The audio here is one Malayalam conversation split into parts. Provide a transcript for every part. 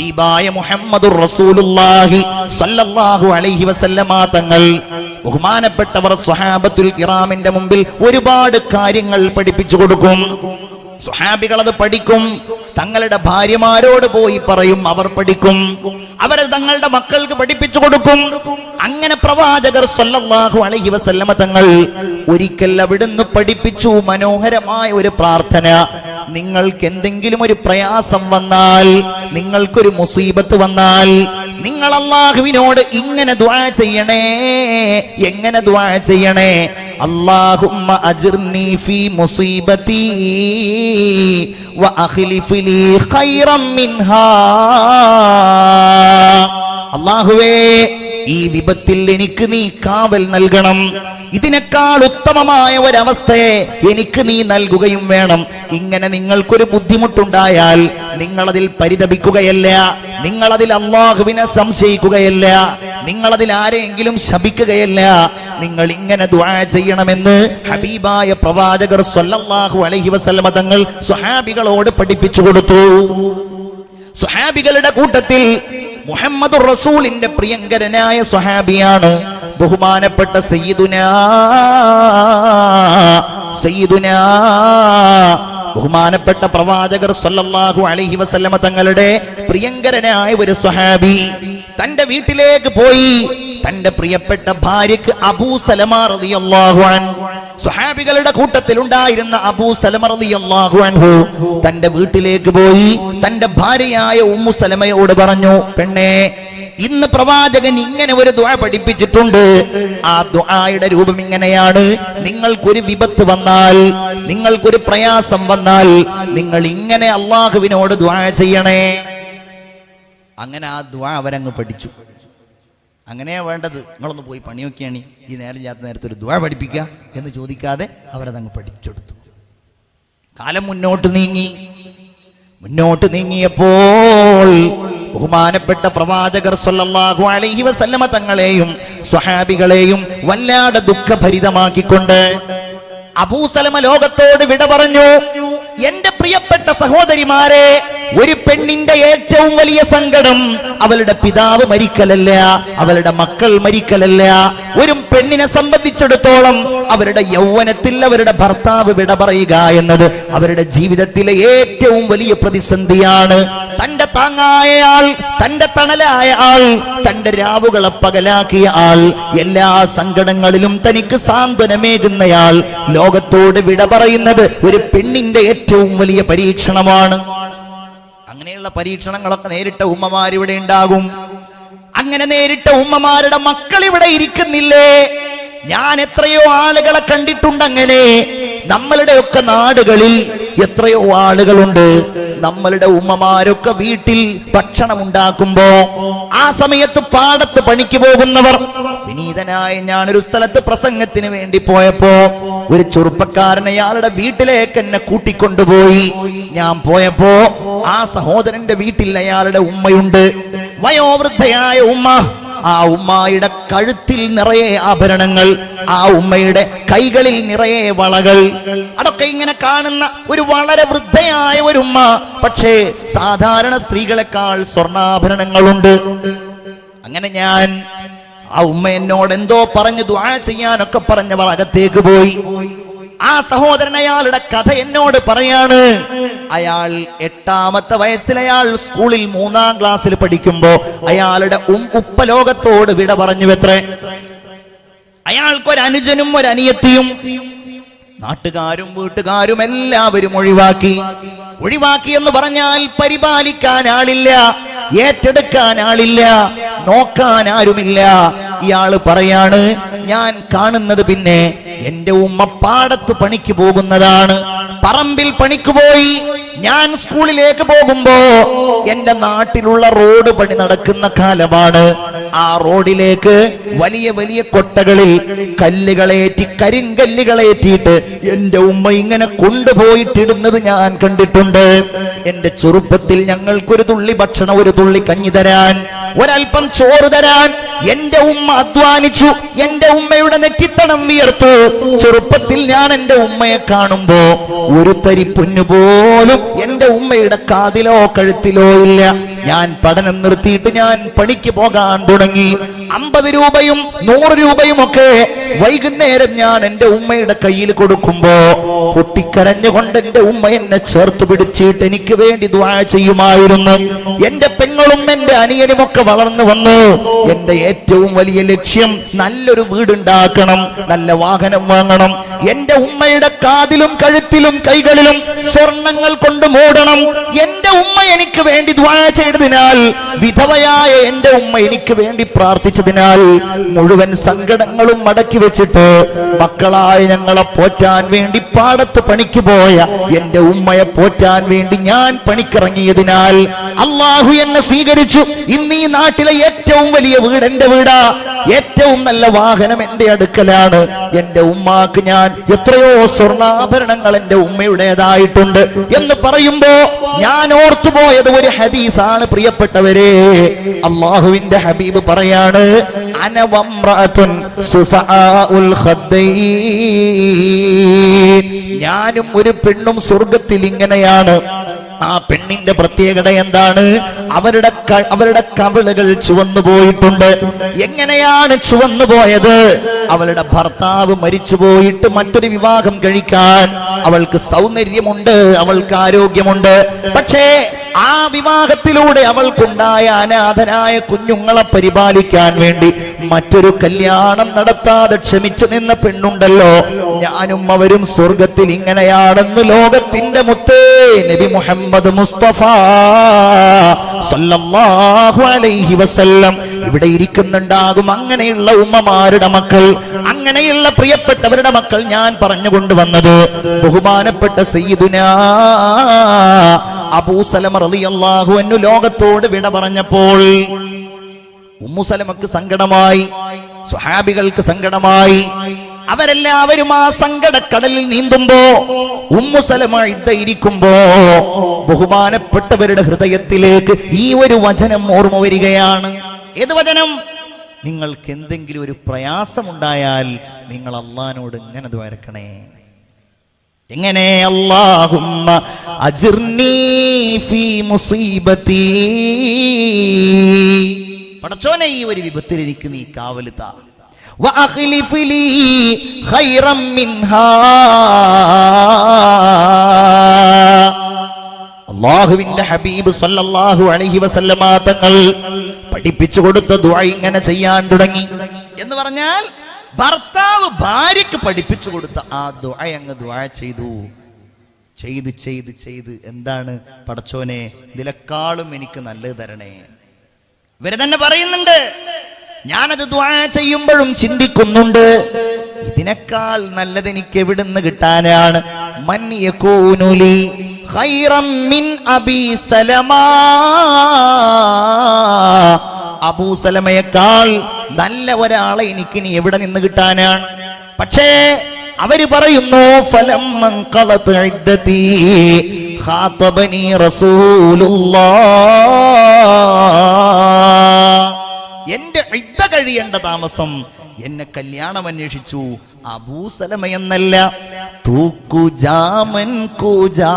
ഹബീബായ മുഹമ്മദുർ റസൂലുള്ളാഹി സ്വല്ലല്ലാഹു അലൈഹി വസല്ലമ തങ്ങൾ ബഹുമാനപ്പെട്ടവർ സ്വഹാബത്തുൽ കിറാമിന്റെ മുമ്പിൽ ഒരുപാട് കാര്യങ്ങൾ പഠിപ്പിച്ചു കൊടുക്കും. സ്വഹാബികൾ അത് പഠിക്കും, തങ്ങളുടെ ഭാര്യമാരോട് പോയി പറയും, അവർ പഠിക്കും, അവരെ തങ്ങളുടെ മക്കൾക്ക് പഠിപ്പിച്ചു കൊടുക്കും. അങ്ങനെ പ്രവാചകർ സ്വല്ലല്ലാഹു അലൈഹി വസല്ലമ തങ്ങൾ ഒരിക്കൽ അവിടുന്ന് പഠിപ്പിച്ചു മനോഹരമായ ഒരു പ്രാർത്ഥന. നിങ്ങൾക്ക് എന്തെങ്കിലും ഒരു പ്രയാസം വന്നാൽ, നിങ്ങൾക്കൊരു മുസീബത്ത് വന്നാൽ, നിങ്ങൾ അല്ലാഹുവിനോട് ഇങ്ങനെ ദുആ ചെയ്യണേ. എങ്ങനെ ദുആ ചെയ്യണേ? അല്ലാഹുമ്മ അജിർനി ഫീ മുസീബതി വ അഖ്ലിഫ് ലീ ഖൈറൻ മിൻഹാ. അല്ലാഹുവേ, ഈ വിപത്തിൽ എനിക്ക് നീ കാവൽ നൽകണം, ഇതിനേക്കാൾ ഉത്തമമായ ഒരവസ്ഥയെ എനിക്ക് നീ നൽകുകയും വേണം. ഇങ്ങനെ നിങ്ങൾക്കൊരു ബുദ്ധിമുട്ടുണ്ടായാൽ നിങ്ങളതിൽ പരിതപിക്കുകയല്ല, നിങ്ങളതിൽ അല്ലാഹുവിനെ സംശയിക്കുകയല്ല, നിങ്ങളതിൽ ആരെങ്കിലും ശപിക്കുകയല്ല, നിങ്ങൾ ഇങ്ങനെ ദുആ ചെയ്യണമെന്ന് ഹബീബായ പ്രവാചകർ സ്വല്ലല്ലാഹു അലൈഹി വസല്ലമ തങ്ങൾ സ്വഹാബികളോട് പഠിപ്പിച്ചു കൊടുത്തു. സ്വഹാബികളുടെ കൂട്ടത്തിൽ മുഹമ്മദുർ റസൂലിന്റെ പ്രിയങ്കരനായ സ്വഹാബിയാണ് ബഹുമാനപ്പെട്ട സയ്യിദുനാ ബഹുമാനപ്പെട്ട പ്രവാചകർ സ്വല്ലല്ലാഹു അലൈഹി വസല്ലമ തങ്ങളുടെ പ്രിയങ്കരനായ ഒരു സ്വഹാബി തന്റെ വീട്ടിലേക്ക് പോയി തന്റെ പ്രിയപ്പെട്ട ഭാര്യക്ക് അബൂ സലമ റളിയല്ലാഹു അൻഹു, സ്വഹാബികളുടെ കൂട്ടത്തിൽ ഉണ്ടായിരുന്ന അബൂ സലമ റളിയല്ലാഹു അൻഹു തന്റെ വീട്ടിലേക്ക് പോയി തന്റെ ഭാര്യയായ ഉമ്മു സലമയോട് പറഞ്ഞു, പെണ്ണേ, ഇന്ന് പ്രവാചകൻ ഇങ്ങനെ ഒരു ദുആ പഠിപ്പിച്ചിട്ടുണ്ട്. ആ ദുആയുടെ രൂപം ഇങ്ങനെയാണ്: നിങ്ങൾക്കൊരു വിപത്ത് വന്നാൽ, നിങ്ങൾക്കൊരു പ്രയാസം വന്നാൽ, നിങ്ങൾ ഇങ്ങനെ അല്ലാഹുവിനോട് ദുആ ചെയ്യണേ. അങ്ങനെ ആ ദുആ അവരങ്ങ് പഠിച്ചു. അങ്ങനെയാ വേണ്ടത്. നിങ്ങളൊന്ന് പോയി പണി നോക്കിയാണ് ഈ നേരം ചാത്ത നേരത്തെ ഒരു ദുആ പഠിപ്പിക്കുക എന്ന് ചോദിക്കാതെ അവരതങ്ങ് പഠിച്ചെടുത്തു. കാലം മുന്നോട്ട് നീങ്ങിയപ്പോൾ ബഹുമാനപ്പെട്ട പ്രവാചകർ സ്വല്ലല്ലാഹു അലൈഹി വസല്ലമ തങ്ങളെയും സ്വഹാബികളെയും വല്ലാതെ ദുഃഖഭരിതമാക്കിക്കൊണ്ട് അബൂ സലമ ലോകത്തോട് വിട പറഞ്ഞു. എന്റെ പ്രിയപ്പെട്ട സഹോദരിമാരെ, ഒരു പെണ്ണിന്റെ ഏറ്റവും വലിയ സങ്കടം അവളുടെ പിതാവ് മരിക്കലല്ല, അവളുടെ മക്കൾ മരിക്കലല്ല. ഒരു പെണ്ണിനെ സംബന്ധിച്ചിടത്തോളം അവരുടെ യൗവനത്തിൽ അവരുടെ ഭർത്താവ് വിട പറയുക എന്നത് അവരുടെ ജീവിതത്തിലെ ഏറ്റവും വലിയ പ്രതിസന്ധിയാണ്. തന്റെ താങ്ങായ ആൾ, തന്റെ തണലായ ആൾ, തന്റെ രാവുകളെ പകലാക്കിയ ആൾ, എല്ലാ സങ്കടങ്ങളിലും തനിക്ക് സാന്ത്വനമേകുന്നയാൾ ലോകത്തോട് വിട പറയുന്നത് ഒരു പെണ്ണിന്റെ ഏറ്റവും വലിയ പരീക്ഷണമാണ്. അങ്ങനെയുള്ള പരീക്ഷണങ്ങളൊക്കെ നേരിട്ട ഉമ്മമാരിവിടെ ഉണ്ടാകും. അങ്ങനെ നേരിട്ട ഉമ്മമാരുടെ മക്കൾ ഇവിടെ ഇരിക്കുന്നില്ലേ? ഞാൻ എത്രയോ ആളുകളെ കണ്ടിട്ടുണ്ട്. അങ്ങനെ നമ്മളുടെയൊക്കെ നാടുകളിൽ എത്രയോ ആളുകളുണ്ട്. നമ്മളുടെ ഉമ്മമാരൊക്കെ വീട്ടിൽ ഭക്ഷണം ഉണ്ടാക്കുമ്പോ ആ സമയത്ത് പാടത്ത് പണിക്ക് പോകുന്നവർ. വിനീതനായ ഞാനൊരു സ്ഥലത്ത് പ്രസംഗത്തിന് വേണ്ടി പോയപ്പോ ഒരു ചെറുപ്പക്കാരൻ അയാളുടെ വീട്ടിലേക്ക് എന്നെ കൂട്ടിക്കൊണ്ടുപോയി. ഞാൻ പോയപ്പോ ആ സഹോദരന്റെ വീട്ടിൽ അയാളുടെ ഉമ്മയുണ്ട്, വയോവൃദ്ധയായ ഉമ്മ. ആ ഉമ്മയുടെ കഴുത്തിൽ നിറയെ ആഭരണങ്ങൾ, ആ ഉമ്മയുടെ കൈകളിൽ നിറയെ വളകൾ. അതൊക്കെ ഇങ്ങനെ കാണുന്ന ഒരു വളരെ വൃദ്ധയായ ഒരു ഉമ്മ. പക്ഷേ സാധാരണ സ്ത്രീകളെക്കാൾ സ്വർണ്ണാഭരണങ്ങളുണ്ട്. അങ്ങനെ ഞാൻ ആ ഉമ്മ എന്നോട് എന്തോ പറഞ്ഞു ദുആ ചെയ്യാനൊക്കെ പറഞ്ഞവർ അകത്തേക്ക് പോയി. ആ സഹോദരൻ അയാളുടെ കഥ എന്നോട് പറയാണ്. അയാൾ 8ാമത്തെ വയസ്സിൽ അയാൾ സ്കൂളിൽ 3ാം ക്ലാസ്സിൽ പഠിക്കുമ്പോ അയാളുടെ ഉപ്പ ലോകത്തോട് വിട പറഞ്ഞു. എത്രേ, അയാൾക്കൊരു അനുജനും ഒരു അനിയത്തിയും. നാട്ടുകാരും വീട്ടുകാരും എല്ലാവരും ഒഴിവാക്കി എന്ന് പറഞ്ഞാൽ പരിപാലിക്കാൻ ആളില്ല, ഏറ്റെടുക്കാൻ ആളില്ല, നോക്കാൻ ആരുമില്ല. ഇയാള് പറയാണ്, ഞാൻ കാണുന്നത് പിന്നെ എന്റെ ഉമ്മ പാടത്ത് പണിക്ക് പോകുന്നതാണ്, പറമ്പിൽ പണിക്ക് പോയി. ഞാൻ സ്കൂളിലേക്ക് പോകുമ്പോ എന്റെ നാട്ടിലുള്ള റോഡ് പണി നടക്കുന്ന കാലമാണ്. ആ റോഡിലേക്ക് വലിയ വലിയ കൊട്ടകളിൽ കരിങ്കല്ലുകളേറ്റിയിട്ട് എന്റെ ഉമ്മ ഇങ്ങനെ കൊണ്ടുപോയിട്ടിടുന്നത് ഞാൻ കണ്ടിട്ടുണ്ട്. എന്റെ ചെറുപ്പത്തിൽ ഞങ്ങൾക്കൊരു തുള്ളി ഭക്ഷണം, ഒരു തുള്ളി കഞ്ഞി തരാൻ, ഒരൽപ്പം ചോറ് തരാൻ എന്റെ ഉമ്മ അധ്വാനിച്ചു. എന്റെ ഉമ്മയുടെ നെറ്റിത്തണം വിയർത്തു. ചെറുപ്പത്തിൽ ഞാൻ എന്റെ ഉമ്മയെ കാണുമ്പോ ഒരു തരി പൊന്നു പോലും എന്റെ ഉമ്മയുടെ കാതിലോ കഴുത്തിലോ ഇല്ല. ഞാൻ പഠനം നിർത്തിയിട്ട് ഞാൻ പണിക്ക് പോകാൻ തുടങ്ങി. 50 രൂപയും 100 രൂപയും ഒക്കെ വൈകുന്നേരം ഞാൻ എന്റെ ഉമ്മയുടെ കയ്യിൽ കൊടുക്കുമ്പോ പൊട്ടിക്കരഞ്ഞുകൊണ്ട് എന്റെ ഉമ്മ എന്നെ ചേർത്ത് പിടിച്ചിട്ട് എനിക്ക് വേണ്ടി ദുആ ചെയ്യുമായിരുന്നു. എന്റെ പെങ്ങളും എന്റെ അനിയനും ഒക്കെ വളർന്നു വന്നു. എന്റെ ഏറ്റവും വലിയ ലക്ഷ്യം നല്ലൊരു വീടുണ്ടാക്കണം, നല്ല വാഹനം വാങ്ങണം. എന്റെ ഉമ്മയുടെ കാതിലും കഴുത്തിലും കൈകളിലും സ്വർണങ്ങൾ കൊണ്ട് മൂടണം. എന്റെ ഉമ്മ എനിക്ക് വേണ്ടി ദുആ ചെയ്തതിനാൽ, വിധവയായ എന്റെ ഉമ്മ എനിക്ക് വേണ്ടി പ്രാർത്ഥിച്ചതിനാൽ മുഴുവൻ സങ്കടങ്ങളും മടക്കി വെച്ചിട്ട് മക്കളായ ഞങ്ങളെ പോറ്റാൻ വേണ്ടി പാടത്ത് പണിക്ക് പോയ എന്റെ ഉമ്മയെ പോറ്റാൻ വേണ്ടി ഞാൻ പണിക്കിറങ്ങിയതിനാൽ അള്ളാഹു എന്നെ സ്വീകരിച്ചു. ഇന്ന് ഈ നാട്ടിലെ ഏറ്റവും വലിയ വീട് എന്റെ വീടാ, ഏറ്റവും നല്ല വാഹനം എന്റെ അടുക്കലാണ്. എന്റെ ഉമ്മാക്ക് ഞാൻ എത്രയോ സ്വർണ്ണാഭരണങ്ങൾ എന്റെ ഉമ്മയുടേതായിട്ടുണ്ട് എന്ന് പറയുമ്പോ ഞാൻ ഓർത്തുപോയത് ഒരു ഹദീസാണ്. പ്രിയപ്പെട്ടവരെ, അള്ളാഹുവിന്റെ ഹബീബ് പറയാണ്, അനവംറഅതുൻ സുഫആഉൽ ഖദ്ദൈൻ, ഞാനും ഒരു പെണ്ണും സ്വർഗത്തിൽ ഇങ്ങനെയാണ്. ആ പെണ്ണിന്റെ പ്രത്യേകത എന്താണ്? അവരുടെ കവിളുകൾ ചുവന്നു പോയിട്ടുണ്ട്. എങ്ങനെയാണ് ചുവന്നു പോയത്? അവളുടെ ഭർത്താവ് മരിച്ചു പോയിട്ട് മറ്റൊരു വിവാഹം കഴിക്കാൻ അവൾക്ക് സൗന്ദര്യമുണ്ട്, അവൾക്ക് ആരോഗ്യമുണ്ട്. പക്ഷേ ആ വിവാഹത്തിലൂടെ അവൾക്കുണ്ടായ അനാഥനായ കുഞ്ഞുങ്ങളെ പരിപാലിക്കാൻ വേണ്ടി മറ്റൊരു കല്യാണം നടത്താതെ ക്ഷമിച്ചു നിന്ന പെണ്ണുണ്ടല്ലോ. ഞാനും അവരും സ്വർഗത്തിൽ ഇങ്ങനെയാണെന്ന് ലോകത്തിന്റെ മുത്തേ നബി മുഹമ്മദ് മുസ്തഫ സല്ലല്ലാഹു അലൈഹി വസല്ലം ഇവിടെ ഇരിക്കുന്നുണ്ടാകും. അങ്ങനെയുള്ള ഉമ്മമാരുടെ മക്കൾ, അങ്ങനെയുള്ള പ്രിയപ്പെട്ടവരുടെ മക്കൾ ഞാൻ പറഞ്ഞുകൊണ്ടുവന്നത് ബഹുമാനപ്പെട്ട സയ്യിദുനാ അബൂ സലമ റളിയല്ലാഹു അൻഹു ലോകത്തോട് വിട പറഞ്ഞപ്പോൾ ഉമ്മു സലമക്ക് സങ്കടമായി, സ്വഹാബികൾക്ക് സങ്കടമായി. അവരെല്ലാവരും ആ സങ്കടക്കടലിൽ നീന്തുമ്പോ ഉമ്മു സലമ ഇരിക്കുമ്പോ ബഹുമാനപ്പെട്ടവരുടെ ഹൃദയത്തിലേക്ക് ഈ ഒരു വചനം ഓർമ്മ വരികയാണ്. ഏത് വചനം? നിങ്ങൾക്ക് എന്തെങ്കിലും ഒരു പ്രയാസമുണ്ടായാൽ നിങ്ങൾ അല്ലാഹുവിനോട് ഇങ്ങനെ ദ്വാരക്കണേ. എങ്ങനെ? അല്ലാഹുമ്മ അജിർനി ഫീ മുസീബതി, പടച്ചോനെ ഈ ഒരു വിപത്തിൽ എനിക്ക് നീ കാവൽ താ. വഅഖ്ലിഫ് ലീ ഖൈറൻ മിൻഹാ, അല്ലാഹുവിന്റെ ഹബീബ് സല്ലല്ലാഹു അലൈഹി വസല്ലമ തങ്ങൾ പഠിപ്പിച്ചു കൊടുത്ത ദുആ ഇങ്ങനെ ചെയ്യാൻ തുടങ്ങി. എന്ന് പറഞ്ഞാൽ ഭർത്താവ് ഭാര്യക്ക് പഠിപ്പിച്ചു കൊടുത്ത ആ ദുആ അങ്ങ് ദുആ ചെയ്തു. ചെയ്ത് ചെയ്ത് ചെയ്ത് എന്താണ്? പടച്ചോനെ ഇതിനേക്കാളും എനിക്ക് നല്ലത് തരണേ. ഇവര് തന്നെ പറയുന്നുണ്ട്, ഞാനത് ദുആ ചെയ്യുമ്പോഴും ചിന്തിക്കുന്നുണ്ട്, ഇതിനേക്കാൾ നല്ലത് എനിക്ക് എവിടുന്ന് കിട്ടാനാണ്? മൻ യകൂനു ലി ഖൈറൻ മിൻ അബീ സലമ, അബൂ സലമയേക്കാൾ നല്ല ഒരാളെ എനിക്ക് ഇനി എവിടെ നിന്ന് കിട്ടാനാണ്? പക്ഷേ അവര് പറയുന്നു, ഫലമ്മൻ ഖലത ഇദ്ദതി ഖാതബനി റസൂലുള്ളാഹ്, എന്റെ ഇദ്ദ കഴിയേണ്ട താമസം എന്നെ കല്യാണം അന്വേഷിച്ചു അബൂ സലമ എന്നല്ല, തൂക്കു ജാമൻ കൂജാ,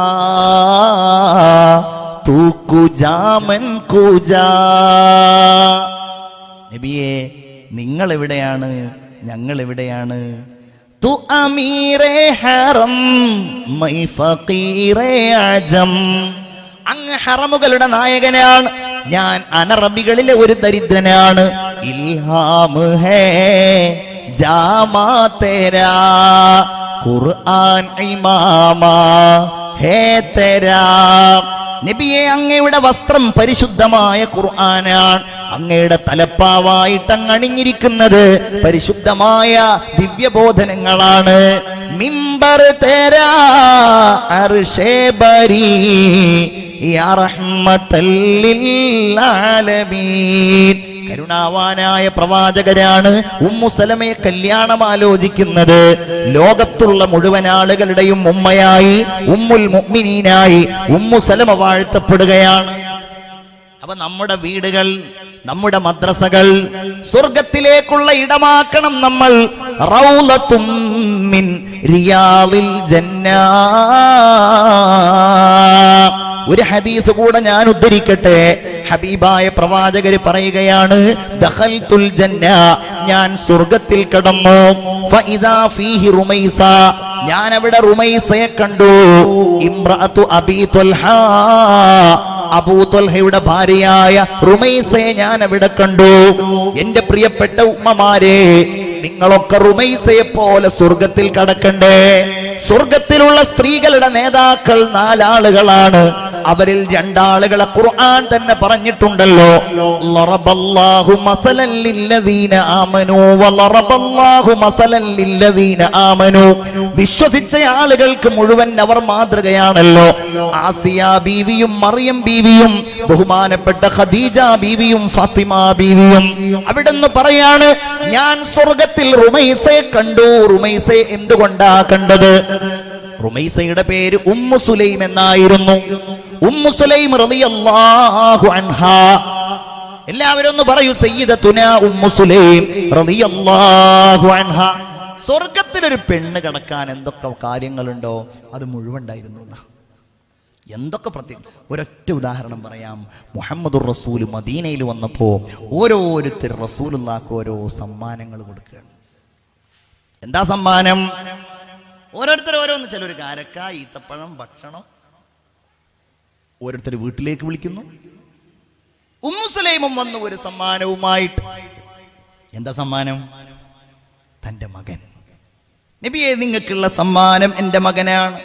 തൂക്കു ജാമൻ കൂജാ. നബിയെ, നിങ്ങൾ എവിടെയാണ്? ഞങ്ങൾ എവിടെയാണ്? തു അമീറേ ഹറം മൈ ഫഖീറേ അജം, അങ്ങ് ഹറമുകളുടെ നായകനാണ്, ഞാൻ അനറബികളിലെ ഒരു ദരിദ്രനാണ്. ഇൽഹാം ഹേ ജാമാ തേരാ, ഖുർആൻ ഇമാമാ ഹേ തേരാ. നബിയെ, അങ്ങയുടെ വസ്ത്രം പരിശുദ്ധമായ ഖുർആനാണ്, അങ്ങയുടെ തലപ്പാവായിട്ട് അങ്ങ് അണിഞ്ഞിരിക്കുന്നത് പരിശുദ്ധമായ ദിവ്യബോധനങ്ങളാണ്. മിമ്പർ തേരാ അർശേ ബരി യാ റഹ്മത്തൽ ലിൽ ആലമീൻ. കരുണാവാനായ പ്രവാചകരാണ് ഉമ്മു സലമയെ കല്യാണം ആലോചിക്കുന്നത്. ലോകത്തുള്ള മുഴുവൻ ആളുകളുടെയും ഉമ്മയായി, ഉമ്മുൽ മുഅ്മിനീനായി ഉമ്മു സലമ വാഴ്ത്തപ്പെടുകയാണ്. അപ്പൊ നമ്മുടെ വീടുകൾ, നമ്മുടെ മദ്രസകൾ സ്വർഗത്തിലേക്കുള്ള ഇടമാക്കണം നമ്മൾ. റൗളത്തും മിൻ റിയാദിൽ ജന്നാ. ഒരു ഹദീസ് കൂടെ ഞാൻ ഉദ്ധരിക്കട്ടെ. ഹബീബായ പ്രവാചകര് പറയുകയാണ്, ദഖൽതുൽ ജന്ന, ഞാൻ സ്വർഗ്ഗത്തിൽ കടന്നു. ഫഇദാ ഫീഹി റുമൈസ, ഞാൻ അവിടെ റുമൈസയെ കണ്ടു. ഇംറഅതു അബീ ത്വൽഹ, അബൂ ത്വൽഹയുടെ ഭാര്യയായ റുമൈസയെ ഞാൻ അവിടെ കണ്ടു. എന്റെ പ്രിയപ്പെട്ട ഉമ്മമാരെ, നിങ്ങളൊക്കെ റുമൈസയെ പോലെ സ്വർഗത്തിൽ കടക്കണ്ടേ? സ്വർഗത്തിലുള്ള സ്ത്രീകളുടെ നേതാക്കൾ 4 ആളുകളാണ്. അവരിൽ 2 ആളുകളെ ഖുർആൻ തന്നെ പറഞ്ഞിട്ടുണ്ടല്ലോ. ലറബല്ലാഹു മസലൻ ലില്ലദീന ആമനൂ വലറബല്ലാഹു മസലൻ ലില്ലദീന ആമനൂ. വിശ്വസിച്ച ആളുകൾക്ക് മുഴുവൻ അവർ മാതൃകയാണല്ലോ. ആസിയ ബീവിയും മറിയം ബീവിയും ബഹുമാനപ്പെട്ട ഖദീജ ബീവിയും ഫാത്തിമ ബീവിയും അവിടുന്ന് പറയാണ്, ഞാൻ സ്വർഗത്തിൽ റുമൈസയെ കണ്ടു. റുമൈസയെ എന്തുകൊണ്ടാ കണ്ടത്? റുമൈസയുടെ പേര് ഉമ്മു സുലൈം എന്നായിരുന്നു. ഉമ്മു സുലൈം റളിയല്ലാഹു അൻഹാ. എല്ലാവരും ഒന്ന് പറയൂ, സയ്യിദത്തുനാ ഉമ്മു സുലൈം റളിയല്ലാഹു അൻഹാ. സ്വർഗത്തിലൊരു പെണ്ണ് കടക്കാൻ എന്തൊക്കെ കാര്യങ്ങളുണ്ടോ അത് മുഴുവൻ ഉണ്ടായിരുന്നു. എന്തൊക്കെ പ്രത്യേകം. ഒരൊറ്റ ഉദാഹരണം പറയാം. മുഹമ്മദുർ റസൂൽ മദീനയിൽ വന്നപ്പോൾ ഓരോരുത്തർ റസൂലുള്ളാഹിക്ക് ഓരോ സമ്മാനങ്ങൾ കൊടുക്കുകയാണ്. എന്താ സമ്മാനം? ഓരോരുത്തർ ഓരോന്ന്. ചിലർ കാരക്ക, ഈത്തപ്പഴം, ഭക്ഷണം. ഓരോരുത്തർ വീട്ടിലേക്ക് വിളിക്കുന്നു. ഉമ്മു സുലൈമും വന്നു ഒരു സമ്മാനവുമായിട്ട്. എന്താ സമ്മാനം? തന്റെ മകൻ. നബിയെ, നിങ്ങൾക്കുള്ള സമ്മാനം എന്റെ മകനാണ്.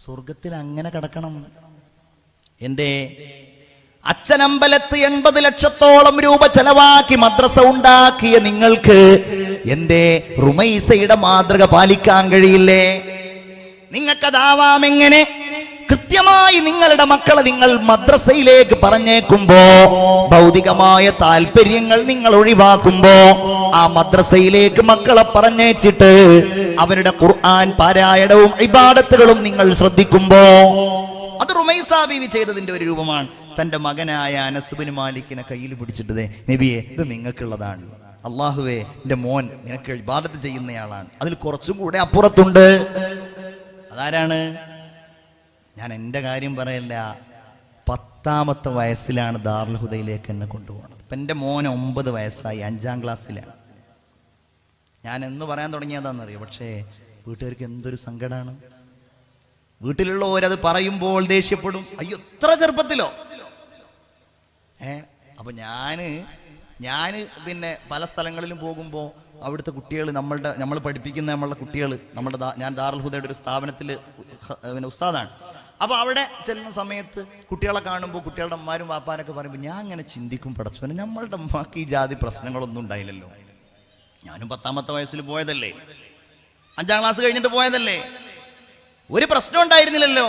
സ്വർഗത്തിൽ അങ്ങനെ കിടക്കണം. എന്തേ? അച്ഛനമ്പലത്ത് 80 ലക്ഷത്തോളം രൂപ ചെലവാക്കി മദ്രസ ഉണ്ടാക്കിയ നിങ്ങൾക്ക് എന്തേ റുമൈസയുടെ മാതൃക പാലിക്കാൻ കഴിയില്ലേ? നിങ്ങൾക്കതാവാം. എങ്ങനെ? കൃത്യമായി നിങ്ങളുടെ മക്കളെ നിങ്ങൾ മദ്രസയിലേക്ക് പറഞ്ഞേക്കുമ്പോ, ഭൗതികമായ താല്പര്യങ്ങൾ നിങ്ങൾ ഒഴിവാക്കുമ്പോ, ആ മദ്രസയിലേക്ക് മക്കളെ പറഞ്ഞേച്ചിട്ട് അവരുടെ ഖുർആൻ പാരായണവും ഇബാദത്തുകളും നിങ്ങൾ ശ്രദ്ധിക്കുമ്പോ, അത് റുമൈസ ബീവി ചെയ്തതിന്റെ ഒരു രൂപമാണ്. തന്റെ മകനായ അനസ് ബിൻ മാലിക്കിനെ കയ്യിൽ പിടിച്ചിട്ടത്, നബിയെ, ഇത് നിങ്ങൾക്കുള്ളതാണ്. അള്ളാഹുവേ, എന്റെ മോൻ നിനക്ക് ഇബാദത്ത് ചെയ്യുന്നയാളാണ്. അതിൽ കുറച്ചും കൂടെ അപ്പുറത്തുണ്ട്. അതാരാണ്? ഞാൻ എൻ്റെ കാര്യം പറയല്ല. 10ാമത്തെ വയസ്സിലാണ് ദാറുൽ ഹുദയിലേക്ക് എന്നെ കൊണ്ടുപോകുന്നത്. ഇപ്പം എൻ്റെ മോന് 9 വയസ്സായി, 5ാം ക്ലാസ്സിലാണ്. ഞാൻ എന്ന് പറയാൻ തുടങ്ങിയതാണെന്നറിയോ? പക്ഷേ വീട്ടുകാർക്ക് എന്തൊരു സങ്കടമാണ്. വീട്ടിലുള്ളവരത് പറയുമ്പോൾ ദേഷ്യപ്പെടും. അയ്യോ, ഇത്ര ചെറുപ്പത്തിലോ? അപ്പൊ ഞാൻ പിന്നെ പല സ്ഥലങ്ങളിലും പോകുമ്പോൾ അവിടുത്തെ കുട്ടികൾ, നമ്മൾ പഠിപ്പിക്കുന്ന നമ്മളുടെ കുട്ടികൾ, ഞാൻ ദാറുൽ ഹുദയുടെ ഒരു സ്ഥാപനത്തിൽ പിന്നെ ഉസ്താദാണ്. അപ്പൊ അവിടെ ചെല്ലുന്ന സമയത്ത് കുട്ടികളെ കാണുമ്പോൾ കുട്ടികളുടെ അമ്മമാരും വാപ്പാനൊക്കെ പറയുമ്പോൾ ഞാൻ അങ്ങനെ ചിന്തിക്കും, പടച്ചോനെ, നമ്മളുടെ അമ്മക്ക് ഈ ജാതി പ്രശ്നങ്ങളൊന്നും ഉണ്ടായില്ലല്ലോ. ഞാനും 10ാമത്തെ വയസ്സിൽ പോയതല്ലേ, 5ാം ക്ലാസ് കഴിഞ്ഞിട്ട് പോയതല്ലേ, ഒരു പ്രശ്നം ഉണ്ടായിരുന്നില്ലല്ലോ.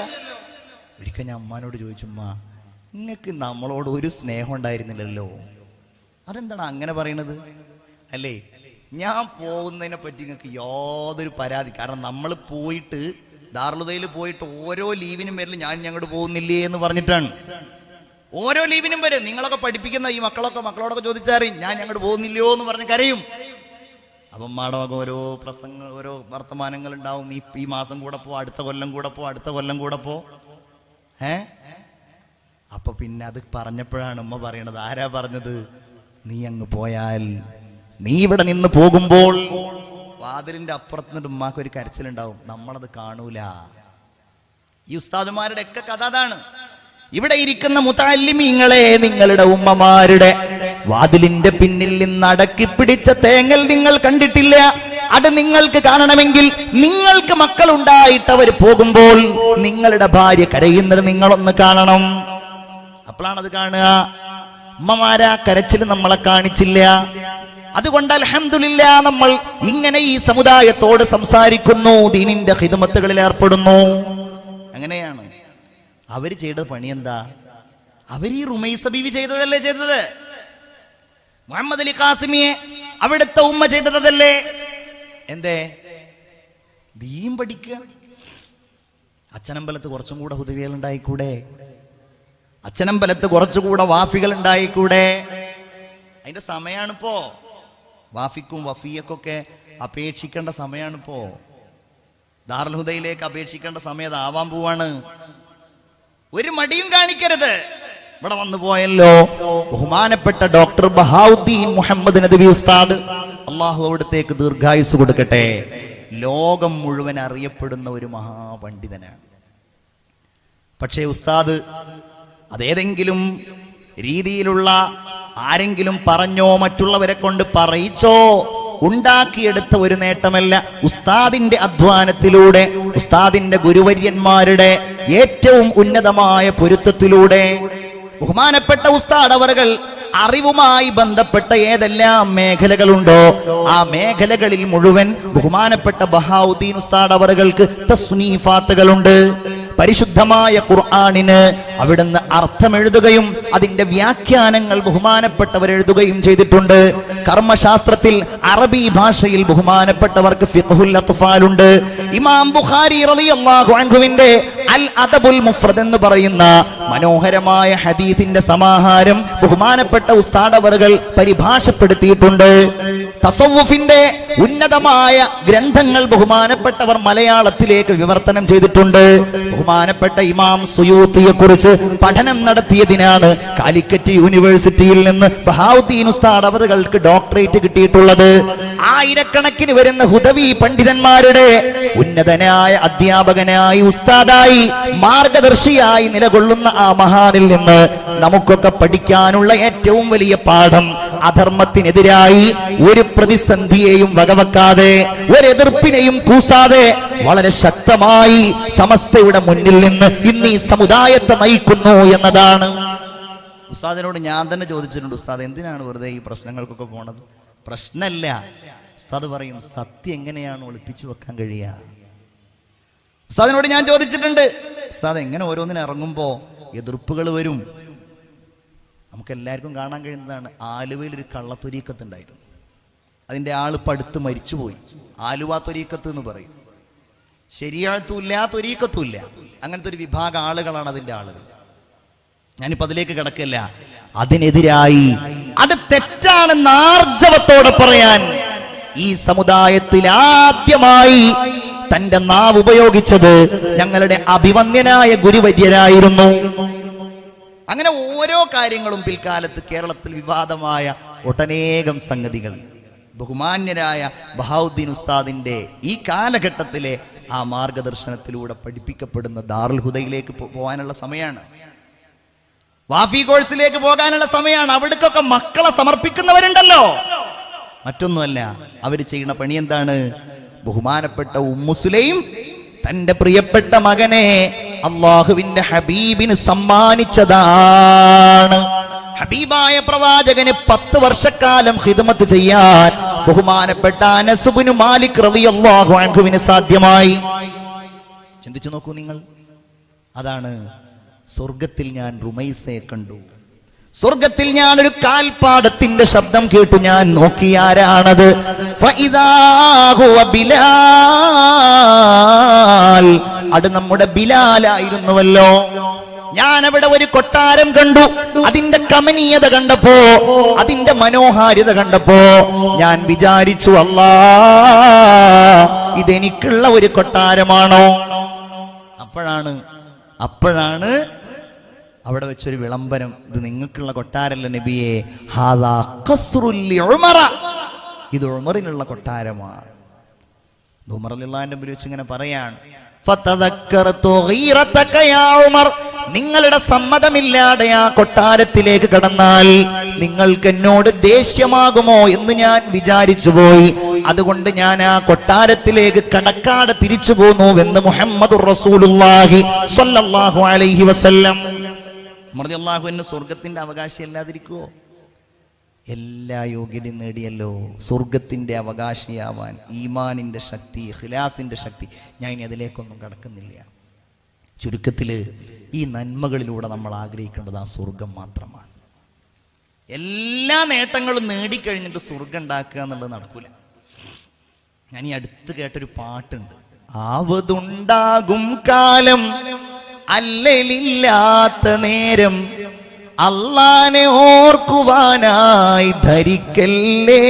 ഒരിക്കൽ ഞാൻ അമ്മാനോട് ചോദിച്ചു, അമ്മ, നിങ്ങൾക്ക് നമ്മളോട് ഒരു സ്നേഹം ഉണ്ടായിരുന്നില്ലല്ലോ, അതെന്താണ് അങ്ങനെ പറയണത്? അല്ലേ, ഞാൻ പോകുന്നതിനെ പറ്റി നിങ്ങൾക്ക് യാതൊരു പരാതി. കാരണം നമ്മൾ പോയിട്ട് ദാറുൽ ഹുദയിൽ പോയിട്ട് ഓരോ ലീവിനും വരില്ല, ഞാൻ ഞങ്ങോട്ട് പോകുന്നില്ലേ എന്ന് പറഞ്ഞിട്ടാണ്. ഓരോ ലീവിനും വരും. നിങ്ങളൊക്കെ പഠിപ്പിക്കുന്ന ഈ മക്കളോടൊക്കെ ചോദിച്ചറിയും, ഞാൻ ഞങ്ങോട്ട് പോകുന്നില്ലയോ എന്ന് പറഞ്ഞ് കരയും. അപ്പം മാടമൊക്കെ ഓരോ പ്രസംഗങ്ങൾ, ഓരോ വർത്തമാനങ്ങൾ ഉണ്ടാവും. നീ ഈ മാസം കൂടെ പോ, അടുത്ത കൊല്ലം കൂടെ പോ, അടുത്ത കൊല്ലം കൂടെ പോ. അപ്പൊ പിന്നെ അത് പറഞ്ഞപ്പോഴാണ് ഉമ്മ പറയണത്, ആരാ പറഞ്ഞത്? നീ അങ്ങ് പോയാൽ, നീ ഇവിടെ നിന്ന് പോകുമ്പോൾ വാതിലിന്റെ അപ്പുറത്ത് നിന്നിട്ട് ഉമ്മാക്ക് ഒരു കരച്ചിലുണ്ടാവും, നമ്മളത് കാണൂല. ഈ ഉസ്താദുമാരുടെ ഒക്കെ കഥ അതാണ്. ഇവിടെ ഇരിക്കുന്ന മുതഅല്ലിമീങ്ങളെ, നിങ്ങളുടെ ഉമ്മമാരുടെ വാതിലിന്റെ പിന്നിൽ നിന്ന് അടക്കി പിടിച്ച തേങ്ങൽ നിങ്ങൾ കണ്ടിട്ടില്ല. അത് നിങ്ങൾക്ക് കാണണമെങ്കിൽ നിങ്ങൾക്ക് മക്കളുണ്ടായിട്ട് അവർ പോകുമ്പോൾ നിങ്ങളുടെ ഭാര്യ കരയുന്നത് നിങ്ങളൊന്ന് കാണണം. അപ്പോഴാണ് അത് കാണുക. ഉമ്മമാരാ കരച്ചിൽ നമ്മളെ കാണിച്ചില്ല. അതുകൊണ്ട് അൽഹംദുലില്ലാ, നമ്മൾ ഇങ്ങനെ ഈ സമുദായത്തോട് സംസാരിക്കുന്നു, ദീനിന്റെ ഖിദ്മത്തുകളിൽ ഏർപ്പെടുന്നു. അങ്ങനെയാണ് അവര് ചെയ്ത പണി. എന്താ? അവർ ഈ റുമൈസ ബീവി ചെയ്തതല്ലേ ചെയ്തത്? മുഹമ്മദ് അലി ഖാസിമിയെ അവിടുത്തെ ഉമ്മ ചെയ്തതല്ലേ? എന്തേ? ദീൻ പഠിക്കുക. അച്ഛനമ്പലത്ത് കുറച്ചും കൂടെ ഹുദവികൾ ഉണ്ടായിക്കൂടെ? അച്ഛനമ്പലത്ത് കുറച്ചുകൂടെ വാഫികൾ ഉണ്ടായിക്കൂടെ? അതിന്റെ സമയമാണിപ്പോ. വാഫിക്കും വഫിയക്കൊക്കെ അപേക്ഷിക്കേണ്ട സമയമാണിപ്പോ. ദാറുൽ ഹുദയിലേക്ക് അപേക്ഷിക്കേണ്ട സമയം ആവാൻ പോവാണ്. ഒരു മടിയും കാണിക്കരുത്. ഇവിടെ വന്നു പോയല്ലോ ബഹുമാനപ്പെട്ട ഡോക്ടർ ബഹാവുദ്ദീൻ മുഹമ്മദ് നദവി ഉസ്താദ്, അള്ളാഹു അവിടത്തേക്ക് ദീർഘായുസ് കൊടുക്കട്ടെ. ലോകം മുഴുവൻ അറിയപ്പെടുന്ന ഒരു മഹാപണ്ഡിതനാണ്. പക്ഷേ ഉസ്താദ് അതേതെങ്കിലും രീതിയിലുള്ള ആരെങ്കിലും പറഞ്ഞോ മറ്റുള്ളവരെ കൊണ്ട് പറയിച്ചോ ഉണ്ടാക്കിയെടുത്ത ഒരു നേട്ടമല്ല. ഉസ്താദിന്റെ അധ്വാനത്തിലൂടെ, ഉസ്താദിന്റെ ഗുരുവര്യന്മാരുടെ ഏറ്റവും ഉന്നതമായ പൊരുത്തത്തിലൂടെ ബഹുമാനപ്പെട്ട ഉസ്താദ് അവர்கள் അറിവുമായി ബന്ധപ്പെട്ട ഏതെല്ലാം മേഖലകളുണ്ടോ ആ മേഖലകളിൽ മുഴുവൻ ബഹുമാനപ്പെട്ട ബഹാവുദ്ദീൻ ഉസ്താദ് അവർക്ക് തസ്നീഫാത്തുകളുണ്ട്. പരിശുദ്ധമായ ഖുർആനിന് അവിടുന്ന് അർത്ഥമെഴുതുകയും അതിന്റെ വ്യാഖ്യാനങ്ങൾ ബഹുമാനപ്പെട്ടവർ എഴുതുകയും ചെയ്തിട്ടുണ്ട്. കർമ്മശാസ്ത്രത്തിൽ അറബി ഭാഷയിൽ ബഹുമാനപ്പെട്ടവർക്ക് ഫിഖ്ഹുൽ അത്ഫാലുണ്ട്. ഇമാം ബുഖാരി റളിയല്ലാഹു അൻഹുവിന്റെ അൽ അദബുൽ മുഫ്രദ് എന്ന് പറയുന്ന മനോഹരമായ ഹദീസിന്റെ സമാഹാരം ബഹുമാനപ്പെട്ട ഉസ്താദ് അവറുകൾ പരിഭാഷപ്പെടുത്തിയിട്ടുണ്ട്. തസവ്വുഫിന്റെ ഉന്നതമായ ഗ്രന്ഥങ്ങൾ ബഹുമാനപ്പെട്ടവർ മലയാളത്തിലേക്ക് വിവർത്തനം ചെയ്തിട്ടുണ്ട്. ബഹുമാനപ്പെട്ട ഇമാം സുയൂത്തിയെ കുറിച്ച് പഠനം നടത്തിയതിനാണ് കാലിക്കറ്റ് യൂണിവേഴ്സിറ്റിയിൽ നിന്ന് ബഹാവുദ്ദീൻ ഉസ്താദ് അവറുകൾക്ക് ഡോക്ടറേറ്റ് കിട്ടിയിട്ടുള്ളത്. ആയിരക്കണക്കിന് വരുന്ന ഹുദവി പണ്ഡിതന്മാരുടെ ഉന്നതനായ അധ്യാപകനായി, ഉസ്താദായി, മാർഗദർശിയായി നിലകൊള്ളുന്ന ആ മഹാനിൽ നിന്ന് നമുക്കൊക്കെ പഠിക്കാനുള്ള ഏറ്റവും വലിയ പാഠം, അധർമ്മത്തിനെതിരായി ഒരു പ്രതിസന്ധിയെയും വകവെക്കാതെ, ഒരു എതിർപ്പിനെയും കൂസാതെ വളരെ ശക്തമായി സമസ്തയുടെ മുന്നിൽ നിന്ന് ഇന്ന് ഈ സമുദായത്തെ നയിക്കുന്നു എന്നതാണ്. ഉസ്താദിനോട് ഞാൻ തന്നെ ചോദിച്ചിട്ടുണ്ട്, ഉസ്താദ് എന്തിനാണ് വെറുതെ ഈ പ്രശ്നങ്ങൾക്കൊക്കെ പോണത്? പ്രശ്നമല്ല. ഉസ്താദ് പറയും, സത്യം എങ്ങനെയാണ് ഒളിപ്പിച്ചു വെക്കാൻ കഴിയുക? ഉസ്താദിനോട് ഞാൻ ചോദിച്ചിട്ടുണ്ട്, ഉസ്താദ് എങ്ങനെ ഓരോന്നിനും ഇറങ്ങുമ്പോ എതിർപ്പുകൾ വരും? നമുക്ക് എല്ലാവർക്കും കാണാൻ കഴിയുന്നതാണ്. ആലുവയിൽ ഒരു കള്ളത്തൊരീക്കത്ത് ഉണ്ടായിരുന്നു. അതിന്റെ ആള് പടുത്ത് മരിച്ചുപോയി. ആലുവ ത്വരീക്കത്ത് എന്ന് പറയും. ശരിയാത്തുമില്ല, ത്വരീക്കത്തുമില്ല. അങ്ങനത്തെ ഒരു വിഭാഗം ആളുകളാണ് അതിന്റെ ആളുകൾ. ഞാനിപ്പോ അതിലേക്ക് കിടക്കില്ല. അതിനെതിരായി അത് തെറ്റാണെന്ന് ആർജവത്തോടെ പറയാൻ ഈ സമുദായത്തിൽ ആദ്യമായി തന്റെ നാവ് ഉപയോഗിച്ചത് ഞങ്ങളുടെ അഭിവന്ദ്യനായ ഗുരുവര്യരായിരുന്നു. അങ്ങനെ ഓരോ കാര്യങ്ങളും പിൽക്കാലത്ത് കേരളത്തിൽ വിവാദമായ ഒട്ടനേകം സംഗതികൾ ബഹുമാന്യരായ ബഹാവുദ്ദീൻ ഉസ്താദിന്റെ ഈ കാലഘട്ടത്തിലെ ആ മാർഗദർശനത്തിലൂടെ പഠിപ്പിക്കപ്പെടുന്ന ദാറുൽ ഹുദയിലേക്ക് പോകാനുള്ള സമയമാണ്. വാഫി കോഴ്സിലേക്ക് പോകാനുള്ള സമയമാണ്. അവിടേക്കൊക്കെ മക്കളെ സമർപ്പിക്കുന്നവരുണ്ടല്ലോ. മറ്റൊന്നുമല്ല, അവര് ചെയ്യുന്ന പണി എന്താണ്? ബഹുമാനപ്പെട്ട ഉമ്മു സുലൈം തന്റെ പ്രിയപ്പെട്ട മകനെ അള്ളാഹുവിന്റെ ഹബീബിന് സമ്മാനിച്ചതാണ്. ഹബീബായ പ്രവാചകന് 10 വർഷക്കാലം ഖിദ്മത്ത് ചെയ്യാൻ ബഹുമാനപ്പെട്ട അനസ് ഇബ്നു മാലിക് റളിയല്ലാഹു അൻഹുവിന് സാധ്യമായി. ചിന്തിച്ചു നോക്കൂ നിങ്ങൾ. അതാണ് സ്വർഗത്തിൽ ഞാൻ റുമൈസയെ കണ്ടു. സ്വർഗത്തിൽ ഞാൻ ഒരു കാൽപ്പാടത്തിന്റെ ശബ്ദം കേട്ടു. ഞാൻ നോക്കിയാരാണത്? ഫഇദാ ഹുവ ബിലാൽ. അത് നമ്മുടെ ബിലാലായിരുന്നുവല്ലോ. ഞാൻ അവിടെ ഒരു കൊട്ടാരം കണ്ടു. അതിന്റെ കമനീയത കണ്ടപ്പോ, അതിന്റെ മനോഹാരിത കണ്ടപ്പോ ഞാൻ വിചാരിച്ചു, അല്ലാ, ഇതെനിക്കുള്ള ഒരു കൊട്ടാരമാണോ? അപ്പോഴാണ് അവിടെ വെച്ചൊരു വിളംബരം, ഇത് നിങ്ങൾക്കുള്ള കൊട്ടാരല്ല നബിയെ, ഹാദാ ഖസ്റുൽ ഉമറ, ഇത് ഉമറിനുള്ള കൊട്ടാരമാണ്. ഉമർ റളിയല്ലാഹു അൻഹു വെച്ച് ഇങ്ങനെ പറയാണ്, ഫതദക്കറതു ഗീറതക യാ ഉമർ, നിങ്ങളുടെ സമ്മതമില്ലാതെ ആ കൊട്ടാരത്തിലേക്ക് കടന്നാൽ നിങ്ങൾക്ക് എന്നോട് ദേഷ്യമാകുമോ എന്ന് ഞാൻ വിചാരിച്ചു പോയി. അതുകൊണ്ട് ഞാൻ ആ കൊട്ടാരത്തിലേക്ക് കടക്കാതെ തിരിച്ചു പോന്നുവെന്ന് മുഹമ്മദുർ റസൂലുള്ളാഹി സ്വല്ലല്ലാഹു അലൈഹി വസല്ലം. റളിയല്ലാഹു അൻഹു സ്വർഗത്തിന്റെ അവകാശി അല്ലാതിരിക്കുവോ? എല്ലാ യോഗ്യതയും നേടിയല്ലോ സ്വർഗത്തിന്റെ അവകാശിയാവാൻ. ഈമാനിന്റെ ശക്തി, ഇഖ്ലാസിന്റെ ശക്തി. ഞാൻ ഇനി അതിലേക്കൊന്നും കടക്കുന്നില്ല. ചുരുക്കത്തില് ഈ നന്മകളിലൂടെ നമ്മൾ ആഗ്രഹിക്കേണ്ടത് ആ സ്വർഗം മാത്രമാണ്. എല്ലാ നേട്ടങ്ങളും നേടിക്കഴിഞ്ഞിട്ട് സ്വർഗം ഉണ്ടാക്കുക എന്നുള്ളത് നടക്കൂല. ഞാൻ ഈ അടുത്ത് കേട്ടൊരു പാട്ടുണ്ട്, ആവതുണ്ടാകും കാലം അല്ലലില്ലാത്ത നേരം അല്ലാനെ ഓർക്കുവാനായി ധരിക്കല്ലേ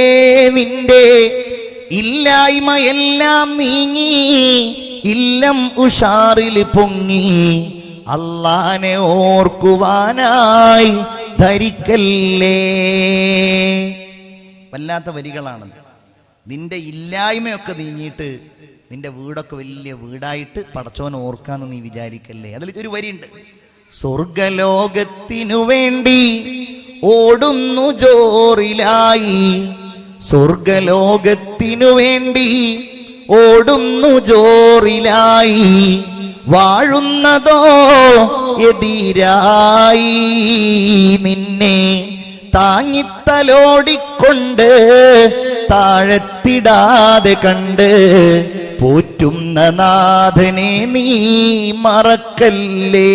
നിന്റെ ഇല്ലായ്മയെല്ലാം നീങ്ങി ഇല്ലം ഉഷാറിൽ പൊങ്ങി അല്ലാഹനെ ഓർക്കുവാനായി ധരിക്കല്ലേ. വല്ലാത്ത വരികളാണത്. നിന്റെ ഇല്ലായ്മയൊക്കെ നീങ്ങിയിട്ട് നിന്റെ വീടൊക്കെ വലിയ വീടായിട്ട് പടച്ചോൻ ഓർക്കാന്ന് നീ വിചാരിക്കല്ലേ. അതിൽ ഒരു വരിയുണ്ട്, സ്വർഗലോകത്തിനു വേണ്ടി ഓടുന്നു ജോറിലായി, സ്വർഗലോകത്തിനു വേണ്ടി ഓടുന്നു ജോറിലായി, വാഴുന്നതോ എതിരായി, നിന്നെ താങ്ങിത്തലോടിക്കൊണ്ട് താഴത്തിടാതെ കണ്ട് പോറ്റുന്ന നാഥനെ നീ മറക്കല്ലേ.